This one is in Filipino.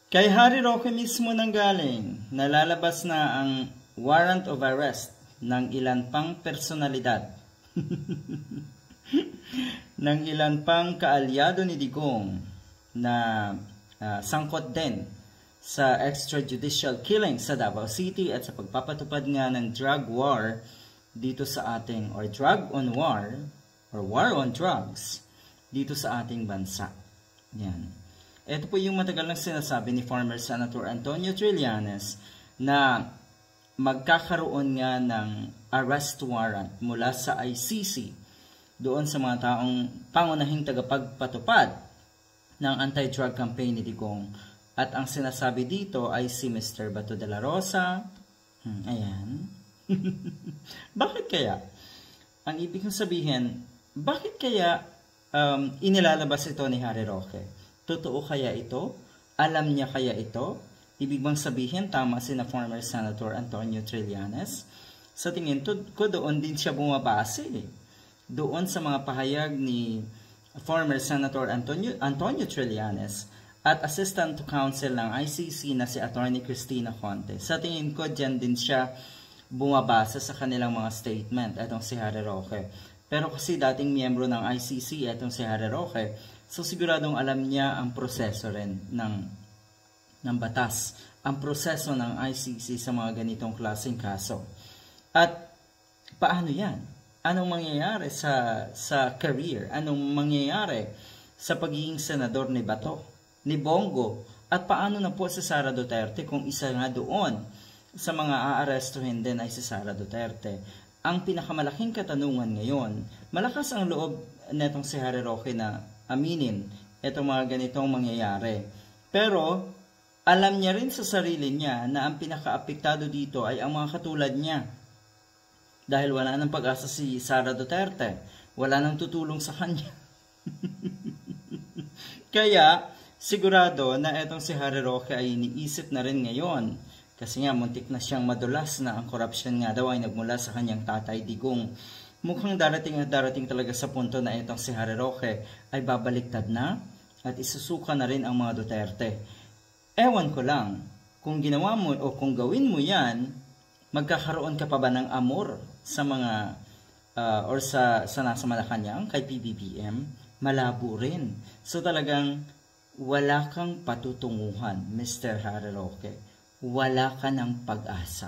Kay Harry Roque mismo nanggaling, nalalabas na ang warrant of arrest ng ilan pang personalidad ng ilan pang kaalyado ni Digong na sangkot din sa extrajudicial killing sa Davao City at sa pagpapatupad nga ng drug war dito sa ating, or drug on war, or war on drugs dito sa ating bansa. Yan. Ito po yung matagal nang sinasabi ni former Senator Antonio Trillanes na magkakaroon nga ng arrest warrant mula sa ICC doon sa mga taong pangunahing tagapagpatupad ng anti-drug campaign ni Digong. At ang sinasabi dito ay si Mr. Bato de la Rosa. Ayan. Bakit kaya? Ang ibig kong sabihin, bakit kaya inilalabas ito ni Harry Roque? Totoo kaya ito? Alam niya kaya ito? Ibig bang sabihin, tama si na former Senator Antonio Trillanes? Sa tingin ko, doon din siya bumabase. Doon sa mga pahayag ni former Senator Antonio Trillanes at Assistant to Counsel ng ICC na si Attorney Cristina Conte. Sa tingin ko, dyan din siya bumabasa sa kanilang mga statement, itong si Harry Roque. Pero kasi dating miyembro ng ICC, itong si Harry Roque, so siguradong alam niya ang proseso rin ng batas, ang proseso ng ICC sa mga ganitong klaseng kaso. At paano yan? Anong mangyayari sa career? Anong mangyayari sa pagiging senador ni Bato, ni Bongo? At paano na po si Sara Duterte kung isa nga doon sa mga aarestuhin din ay si Sara Duterte? Ang pinakamalaking katanungan ngayon, malakas ang loob netong si Harry Roque na aminin itong mga ganitong mangyayari. Pero alam niya rin sa sarili niya na ang pinakaapektado dito ay ang mga katulad niya. Dahil wala nang pag-asa si Sara Duterte. Wala nang tutulong sa kanya. Kaya, sigurado na itong si Harry Roque ay iniisip na rin ngayon. Kasi nga, muntik na siyang madulas na ang korupsyon nga daw ay nagmula sa kanyang tatay Digong. Mukhang darating at darating talaga sa punto na itong si Harry Roque ay babaliktad na at isusuka na rin ang mga Duterte. Ewan ko lang, kung ginawa mo o kung gawin mo yan, magkakaroon ka pa ba ng amor sa mga or sa nasa Malacanang kay PBBM? Malabo rin. So talagang wala kang patutunguhan, Mr. Harry Roque. Wala ka ng pag-asa.